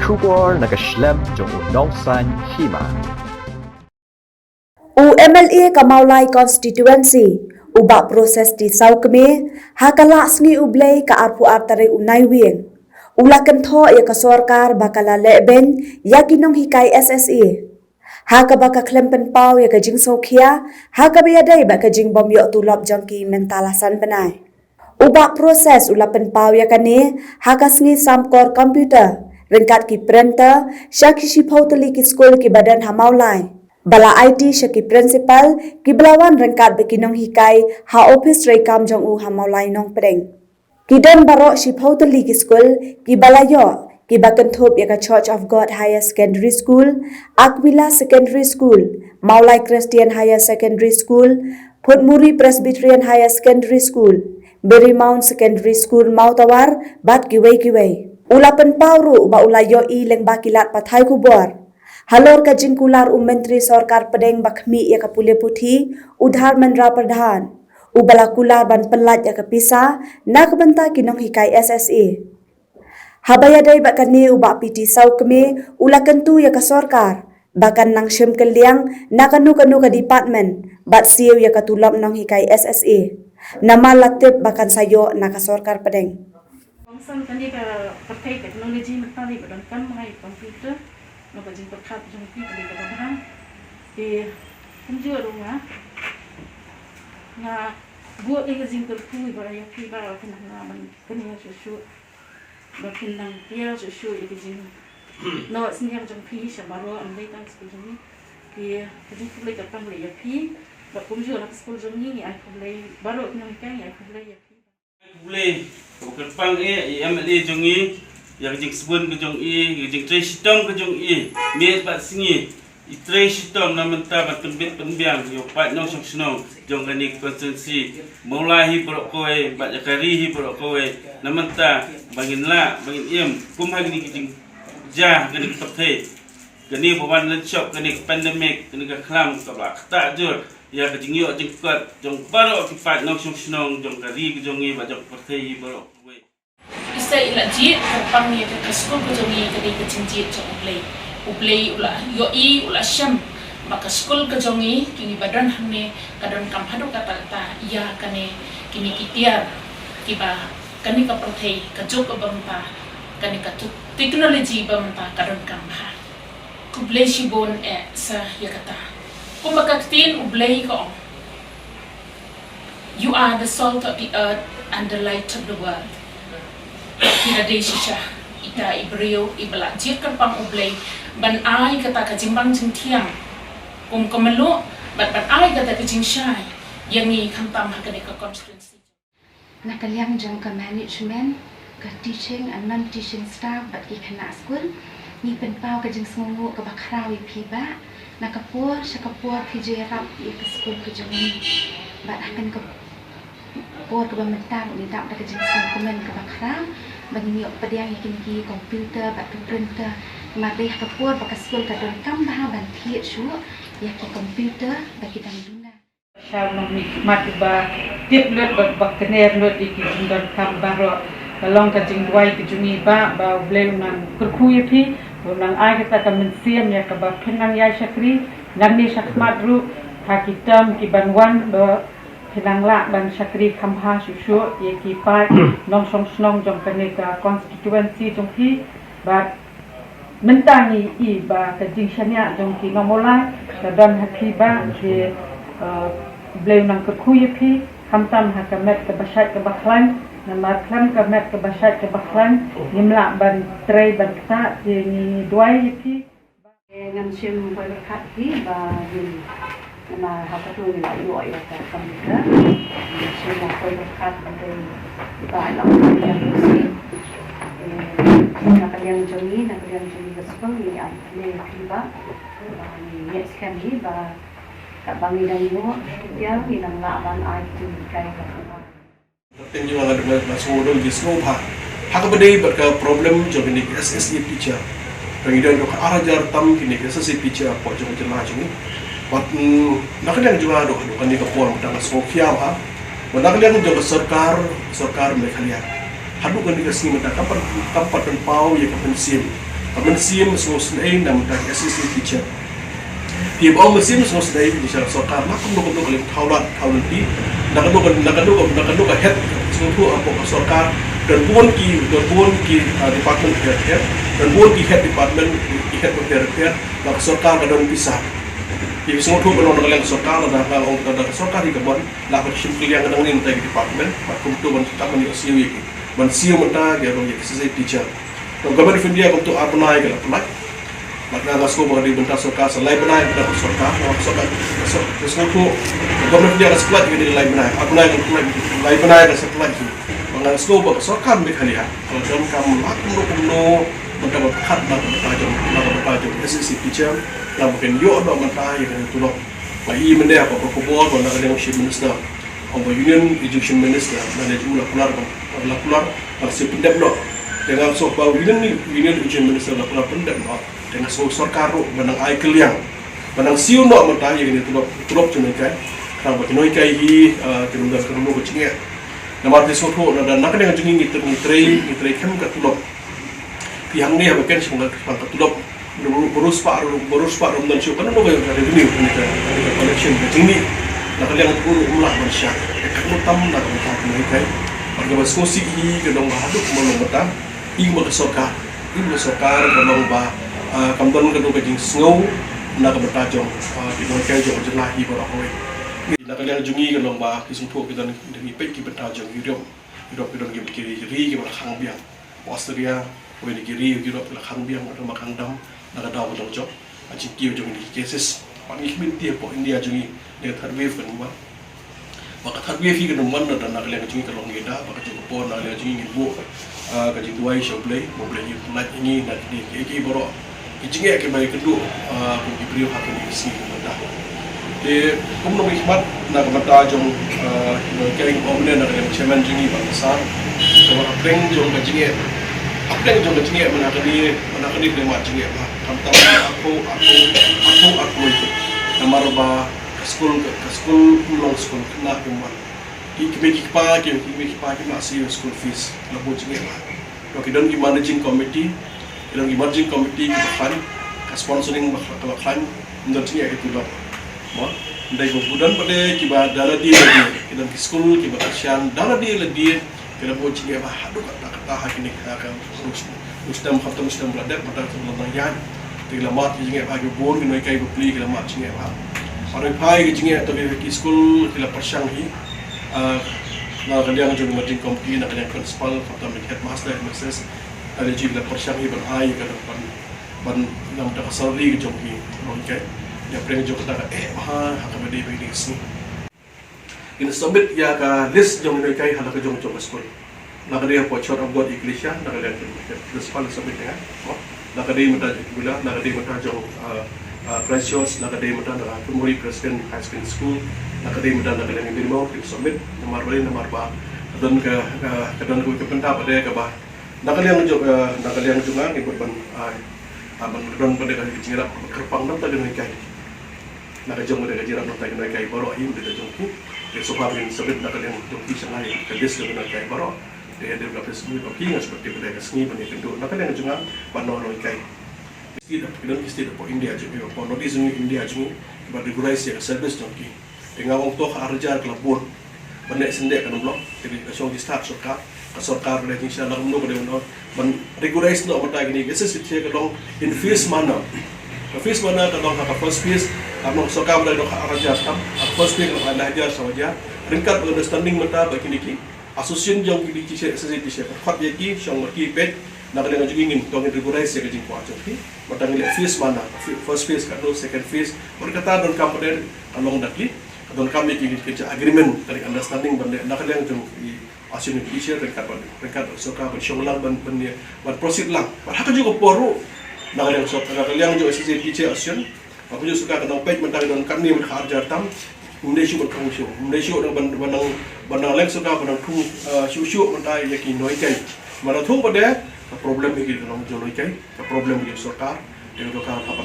Shubor nakaslem jong Nongsan Hima. UMLA Kamaulai constituency ubak proses di Saukme hakala sngi ublei ka arpu artare unai wing ulakan tho ya ka sorkar bakala leben ya ginong hikai SSE haka baka klempen pau ya ka jing sokhia haka biadai baka jing bom yo tulop jongki mentalasan benai ubak proses ulapen pau ya kane haka sngi samkor komputer rengkat ki printer syaki shiphautali ki skol ki badan hamaulai bala IT syaki principal ki belawan rengkat bekinong hikai ha office rekam jong u hamaulai nong preng kidan barok shiphautali ki skol ki balayo ki bakan thop ya ka Church of God Higher Secondary School Akvila Secondary School Maulai Christian Higher Secondary School Putmuri Presbyterian Higher Secondary School Berrymount Secondary School Mautawar bat kiwei ulapan pauru ba ulayo i leng bakilat pathai kubor halor ka jingkular Menteri Sorkar Pedeng Bakmi ya ka Pule Puthi Udhar Mendra Pradhan ubala kular ban pelat ya ka Pisa nak benta kinong hikai SSE habaya dai bakani ubak PT Saukme ulakan tu ya ka sorkar bakan nang syem keliang nakanu kanu ka department bat siu ya ka tulap nong hikai SSE nama latip bakan sayo nak ka sorkar Pedeng Bangsan tadi ka pakai teknologi mentari badan kan mai komputer no ka jing perkat jong pi tadi ka barang kunjur rumah na buat lagi jing terpui baraya pi bara kena man kena susu bakin nang dia susu lagi jing no senyang jong pi sabaro andai tang sekul jong ni jing kulai ka pang le ya pi ba kunjur nak sekul jong ni ai kulai baro nang kai ai kulai ya pi boleh kerpang MLA jong i yang jing sebun ke jong i jing tre sistem ke jong i me bat singi i tre sistem na menta bat tembit pembiang yo pat no sok sno jong kani konsensi mulai borok kowe bat jakari hi borok kowe na menta bangin la bangin iem kum ha ni jing ja kani taphe kani bawan lan shop kani pandemic kani ka khlam ka ta jur ya ka jing yo jing kat jong barok ki pat no sok sno jong kari ke jong i bat jok partai borok kowe isa ila jit kerpang ni ka skul ko jong i kadi ka jinjit jong ublei ula yo i ula syam maka skul ka jong i kini badan hamne kadon kam hadu kata ya kane kini kitiar kiba kani ka partai ka jok bampa kani ka teknologi bampa kadon kam ha ublei sibon sa ya kata kumaka tin ublei ko you are the salt of the earth and the light of the world kita desisha ita ibrio ibala jir kerpang ublei ban ai kata ka jimbang jing tiang kum komelo ban ai kata ka jing shai yang ni khamtam ha kane ka constituency nakaliang jong ka management ka teaching and non teaching staff bat ki khana school ni pen pau ka jing sungu ka bakrawi phiba nakapur syakapur PJ rap i ka school ka jong ni bat akan ka por ka mentang ni tak ka jing sungu komen ka bakram bagi ni pediang yakin ki komputer bat printer madeh ka por ka school ka don kam bah ban thiet shu yaki komputer bagi dang duna Shall not make matiba tip lot but bakner lot iki jundar kam baro kalong ka jingwai ki jungi ba bleu nang kurkuye pi nang ai kita ka mensiam ya ka ba penang ya syakri nang ni syakmat ru hakitam ki banwan ba penang la ban syakri khamha susu ye ki pa nong song snong jong kane ka constituency jong hi ba mentangi i ba ka jing syania jong ki nomola ka dan hapi ba je bleu nang kurkuye pi khamtam ha ka met ka bashat ka bakhlan nama klam ka met ka bashat ka bakhlan nimla ban trei ban ta ni duai pi ngam sim boy berkat pi ba ni nama ha ka tu ni lai loi ka komputer sim na boy berkat ban ba la yang si nak yang jongi gospel ni an ni pi ba ni yes kan ni ba ka bangi dan yo dia ni nang la ban ai tu kai ka Tem juga ada masuk dalam disco pa. Hak berdei berka problem job ini SSE teacher. Pengidan dok arajar tam kini SSE teacher po jong jelah jong. Wat nak yang juga dok kan ni kapor mudang Sofia ha. Mudang yang juga sarkar mekhalia. Hadu kan ni kasih mudang kapar dan pau ya kapan sim. Mensiam sosai nam tak assistant teacher. Dia bawa mesin sosai di sana sokar makum dok kali taulat nanti nak dok head semua apa sokar dan bukan ki department head dan bukan ki head department head repair nak sokar dan pisah. Dia semua tu kalau nak sokar dan orang sokar di kebun nak bersimple yang kadang ni di department makum tu tak meni siwi ki. Mensiam mentah dia orang assistant teacher. Kalau gambar di India untuk apa naik kalau pelak, maka ngasih bahawa di bentar sokar selain benaik bentar sokar, semua tu gambar di India ngasih pelak juga di lain benaik, apa naik lain benaik ngasih pelak itu. Ngasih bahawa sokar mereka lihat kalau dalam kamu lakukan bentar berkat bertajam, SSC teacher, yang mungkin yo ada bentar yang itu loh. Lagi benda apa kubur, bentar ada yang chief minister, orang union education minister, mana juga keluar, masih pendek loh. Dengan so bahawa union education minister nak pendek no dengan so sarkar benang ai keliang benang siu no mentah yang ini tulop cunai kai kalau cunai kai hi cunai kerunu kecingnya nama deso tu dan nak dengan cungi ngitrai kem kat tulop pihak ni apa kan semua kat tulop berus pak dan siu kan no revenue ni collection kecingni nak dengan guru ulah manusia kamu tam nak cunai kai harga baskosi hi kedong haduk molong betang ibu sokar kalau bah kamdan kedua kajing snow nak bertajam di dalam kerja jelah ibu rakoi nak kalian jungi kalau bah kisah tu kita dari pek kita bertajam Europe kita kiri kita berkhang biang Australia kita kiri Europe berkhang biang atau makan dam nak ada apa job aci kiu jungi cases panggil binti apa India jungi dia third wave kan bah maka third wave kita nombor dan nak kalian jungi kalau kita maka cukup pun nak kalian jungi ibu kaji tuai shoplay mobil nak ini nak di kiki borok kijingnya ke baik kedua bagi beliau hak ini isi dah de kumno hikmat nak mata jong kering omne nak yang chairman jingi bangsa so apreng jong kajingnya mana kadi lewat jingi apa tentang aku nomor ba school long school kena kumar Kibiki pagi masih school fees lalu jengi lah. Kalau kita managing committee kita fund, sponsoring bakal fund, untuk jengi itu lah. Dari kemudian pada kita dana dia lagi, kita ke school kita kasihan dana dia lagi, kita buat jengi apa? Aduh kata hak ini akan mustam belajar mata sebelum yang kita mat jengi apa? Kita buat kita kai beli kita mat jengi apa? Orang pai jengi atau ke school kita persanghi. Nah, kalian juga macam kompi, nak kalian principal, atau headmaster, headmistress, ada juga persyahi berai ke depan, nam tak salary ke jompi, okay? Dia pernah juga kata, akan berdiri begini sini. Ini submit ya ke list jom mereka yang hendak jom sekolah. Nak dia buat short buat Iglesia, nak kalian principal submit ya, nak dia minta gula, nak dia minta jom Precious, nak dia minta nak Pemuri Presiden High School. Nak dia minta nak kalian minimum kita submit nomor ba dan ke pentas pada ke bah nak kalian juga ikut ban pada kejirap kerpang nanti dengan kai nak jom pada kejirap nanti dengan kai baru him dia jomki dia soparin submit nak kalian jomki sangai kedis dengan kai baru dia berapa semua tapi seperti pada kesini bani tentu nak kalian juga panon kai Kita dapat India juga, kalau di sini India juga, kita regulasi service jomki. Dengan orang tua arjar kelabur, benda sendiri kan blok. Jadi asal di start sarkar boleh insya Allah menunggu dengan regulasi nak mata gini. Biasa sih kalau in phase mana kalau hak first phase, kalau sarkar boleh dok arjar tam, first phase kalau ada ajar sahaja. Ringkat understanding mata bagi ni. Asosiasi yang kita kisah SSC kisah. Hak dia ki, yang mereka pet. Nak dengan juga ingin tuan regulasi kerja kuat jadi. Mata ni phase mana? First phase kalau second phase. Berkata dan kampanye along datli. Dan kami ingin kerja agreement dari understanding benda nak kalian jom di asyik Indonesia rekat soka bersyulang ban proceed lang. Hak juga poru nak kalian juga SSC teacher asyik. Aku juga suka kadang page mentang dan kami berharga tam. Malaysia bertanggung jawab. Malaysia dengan bandang lek suka bandang tu syuk mentai yakin noikai. Mana tu pada problem begini kalau jom noikai. Problem begini soka. Dia juga apa?